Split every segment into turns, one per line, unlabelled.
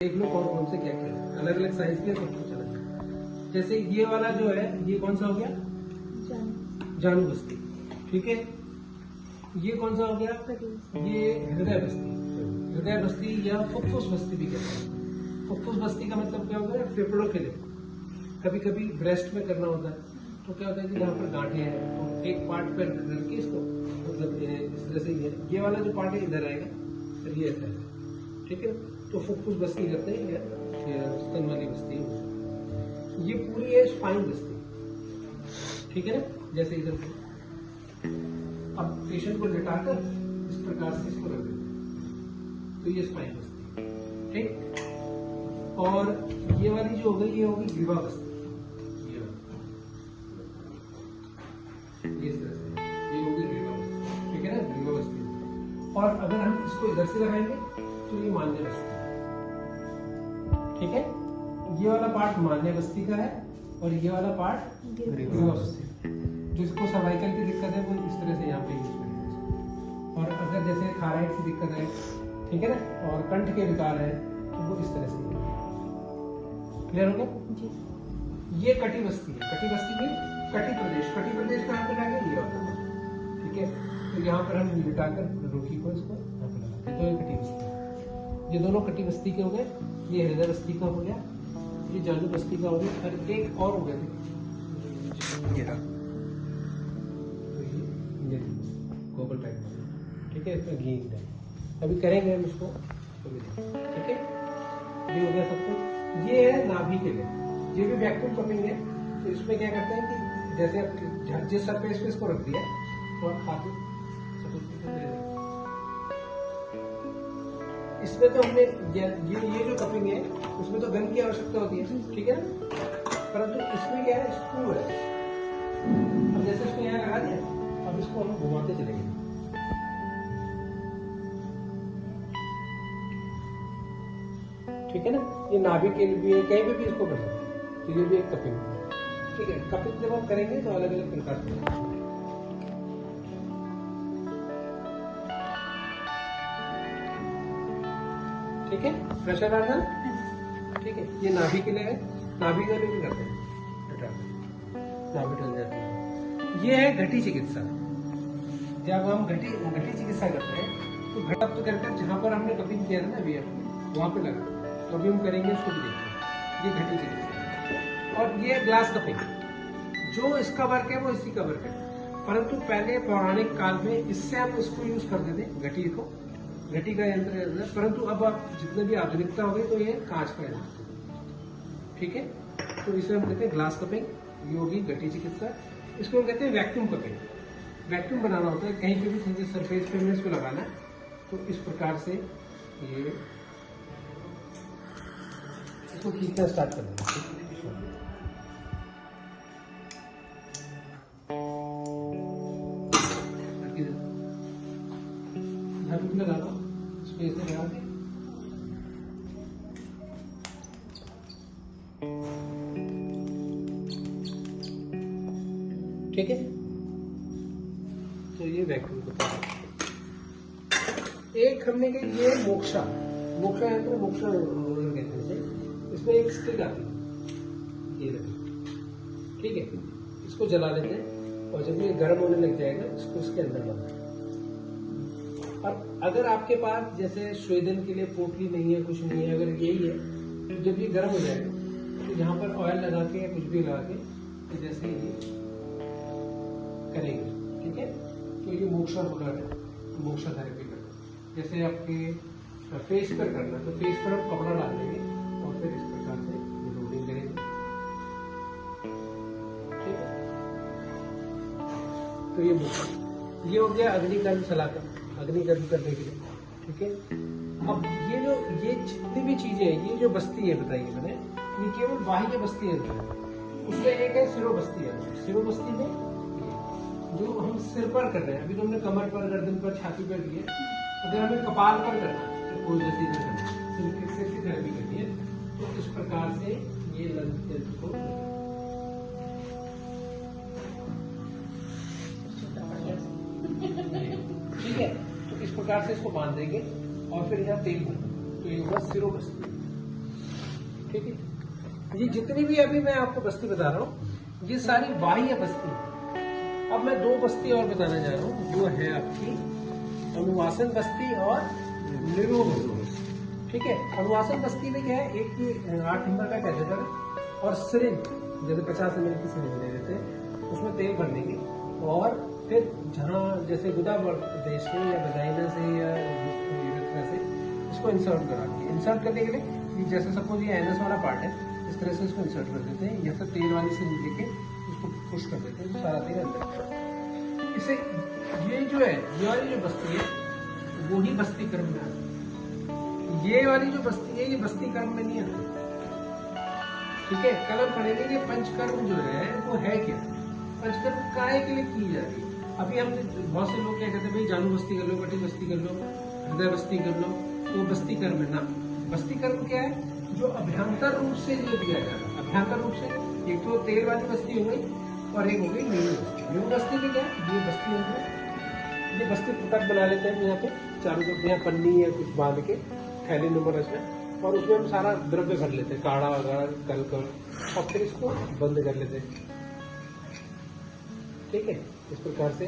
देख लो कौन से क्या क्या है, अलग अलग साइज के सब कुछ अलग। जैसे ये वाला जो है ये कौन सा हो गया, जानू बस्ती। ठीक है, ये कौन सा हो गया, ये हृदय बस्ती। हृदय बस्ती या फुफ्फुस बस्ती भी कहते हैं। फुफ्फुस बस्ती का मतलब क्या होता है, फेफड़ों के लिए। कभी कभी ब्रेस्ट में करना होता है तो क्या होता है कि जहाँ पर गांठें हैं तो एक पार्ट पर रख के इसको मतलब इस तरह से ये वाला जो पार्ट है इधर आएगा फिर ये ऐसा है। ठीक है, तो फुफ्फुस बस्ती करते हैं या स्तन वाली बस्ती। ये पूरी है स्पाइन बस्ती। ठीक है ना, जैसे इधर अब पेशेंट को लेटाकर इस प्रकार से इसको रख देते हैं तो ये स्पाइन बस्ती। ठीक, और ये वाली जो हो गई ये होगी ग्रीवा बस्ती। ये इस तरह से ये होगी ग्रीवा बस्ती। ठीक है ना, ग्रीवा बस्ती। और अगर हम इसको इधर से लगाएंगे तो ये मान्य बस्ती। ठीक है, ये वाला पार्ट मान्य बस्ती का है और ये वाला पार्ट ग्रीवा बस्ती। जिसको सर्वाइकल की दिक्कत है वो इस तरह से यहाँ पे यूज करेंगे। और अगर जैसे थायराइड की दिक्कत है, ठीक है ना, और कंठ के विकार है तो वो इस तरह से। क्लियर हो गया? ये कटी बस्ती है। कटी बस्ती में कटी प्रदेश, कटी प्रदेश कहाँ पे लागे, ये होता है। ठीक है, तो यहाँ पर हम लिटाकर रोगी को इसको यहाँ पे लगाते हैं तो ये कटी बस्ती है। ये दोनों कटी बस्ती के हो गए। ये हृदय बस्ती का हो गया, ये जानू बस्ती का हो गया, और एक और हो गया ये गोबल टाइप। ठीक है, इसमें घी अभी करेंगे हम इसको। ठीक है, ये हो गया सब कुछ। ये है नाभि के लिए, ये भी वैक्यूम कपिंग है। तो इसमें क्या करते हैं कि जैसे आप जिस सरफेस पे इसको रख दिया तो आप हाथ इसमें तो हमने ये जो कपिंग है उसमें तो गन की आवश्यकता होती है। ठीक है ना, परंतु इसमें क्या है, स्क्रू है। अब जैसे इसको यहाँ लगा दिया, अब इसको हम घुमाते चलेंगे। ठीक है ना, ये नाभि के लिए कहीं पे भी इसको कर सकते हैं। तो ये भी एक कपिंग है। ठीक है, कपिंग जब हम करेंगे तो अलग अलग प्रकार से। ठीक है, प्रेशर डालना। ठीक है, ये नाभि के लिए है, नाभि के लिए भी करते हैं, नाभि टल जाती है। ये है घटी चिकित्सा। जब हम घटी चिकित्सा करते हैं तो घटा तो करके जहां पर हमने कपिंग किया था ना अभी वहां पे लगा, तो अभी हम करेंगे उसको भी देखते हैं। ये घटी चिकित्सा। और ये ग्लास कपिंग, जो इसका वर्क है वो इसी का वर्क है। परंतु पहले पौराणिक काल में इससे हम इसको यूज करते थे, घटी को, घटी का यंत्र है। परंतु अब आप जितने भी आधुनिकता हो गई तो ये कांच का यंत्र। ठीक है, तो इसे हम कहते हैं ग्लास कपिंग, ये होगी घटी चिकित्सा। इसको हम कहते हैं वैक्यूम कपिंग। वैक्यूम बनाना होता है, कहीं पे भी सरफेस पे इसको लगाना है तो इस प्रकार से ये इसको खींचना स्टार्ट कर देंगे। लगा दो, स्पेस में लगा के ठीक है। तो ये वैक्यूम को एक हमने के ये मोक्षा यंत्र, मोक्षा रोलर कहते हैं। इसमें एक स्टिक आती है, ये लगी। ठीक है, इसको जला लेते हैं और जब ये गर्म होने लग जाएगा इसको इसके अंदर लगाते हैं। और अगर आपके पास जैसे स्वेदन के लिए पोटली नहीं है, कुछ नहीं है, अगर यही है तो जब ये गर्म हो जाएगा तो यहाँ पर ऑयल लगा के या कुछ भी लगा के तो जैसे ये करेंगे। ठीक है, तो ये मोक्षा रोलर है, मोक्षा थेरेपी करना। जैसे आपके फेस पर करना तो फेस पर आप कपड़ा डाल देंगे और फिर इस प्रकार से रोलिंग करेंगे। ठीक है, तो ये मोक्षा, ये हो गया अग्निकर्म सलाहकार, अग्निकर्म करने के लिए। ठीक है, अब ये जितनी भी चीजें हैं, ये जो बस्ती है बताइए मैंने, ये केवल बाह्य बस्ती है। उसमें एक है सिरो बस्ती है। सिरो बस्ती में जो हम सिर पर कर रहे हैं, अभी तो हमने कमर पर, गर्दन पर, छाती पर की है। अगर हमें कपाल पर करना है तो कोई जैसी करना है, सिर की थेरेपी करनी है तो इस प्रकार से ये लंग को ठीक है, तो इस प्रकार से इसको बांध देंगे और फिर यहाँ तेल भरना। तो ये होगा सिरो बस्ती। ठीक है। ये जितनी भी अभी मैं आपको बस्ती बता रहा हूँ ये सारी बाह्य बस्ती है। अब मैं 2 बस्ती और बताने जा रहा हूँ जो है आपकी अनुवासन बस्ती और निरोग बस्ती। ठीक है, अनुवासन बस्ती में क्या है, एक 8 नंबर का कैथेटर और सिरिंज, जैसे 50 ml की सिरिंज ले लेते हैं, उसमें तेल भर देंगे और फिर जहाँ जैसे गुदा प्रदेश में या वजाइना से या यूरेथ्रा से इसको इंसर्ट कराते हैं। इंसर्ट करने के लिए जैसे सपोज ये एनएस वाला पार्ट है, इस तरह से इसको इंसर्ट कर देते हैं या फिर तेल वाली सिरिंज लेके इसको पुश कर देते हैं तो सारा तेल अंदर। इसे ये जो है ये वाली जो बस्ती है वो ही बस्ती कर्म में आती है। ये वाली जो बस्ती है ये बस्ती कर्म में नहीं आती। ठीक है, कल हम पढ़ेंगे कि पंचकर्म जो है वो है क्या, पंचकर्म काय के लिए की जा रही है। अभी हम बहुत से लोग क्या कहते हैं, भाई जानू बस्ती कर लो, कटी बस्ती कर लो, हृदय बस्ती कर लो, तो बस्ती कर्म है ना। बस्ती कर्म क्या है, जो अभ्यंतर रूप से जो दिया जा रहा है। अभ्यंतर रूप से एक तो तेल वाली बस्ती हो गई और एक हो गई नींबू बस्ती। नींबू बस्ती में क्या है, ये बस्ती होगी, ये बस्ती पुटक बना लेते हैं यहाँ पे चारों तरफ, यहाँ पन्नी या कुछ बांध के थैली नंबर इसमें, और उसमें हम सारा द्रव्य भर लेते हैं, काढ़ा वगैरह कल कर, और फिर इसको बंद कर लेते हैं। ठीक है, इस प्रकार से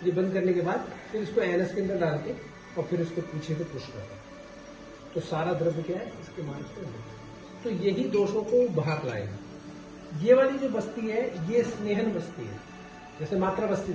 ये बंद करने के बाद फिर इसको एनएस के अंदर डाल के और फिर इसको पीछे से पुश करते हैं तो सारा द्रव्य क्या है इसके मार्ग पे, तो यही दोषों को बाहर लाएगा। ये वाली जो बस्ती है ये स्नेहन बस्ती है, जैसे मात्रा बस्ती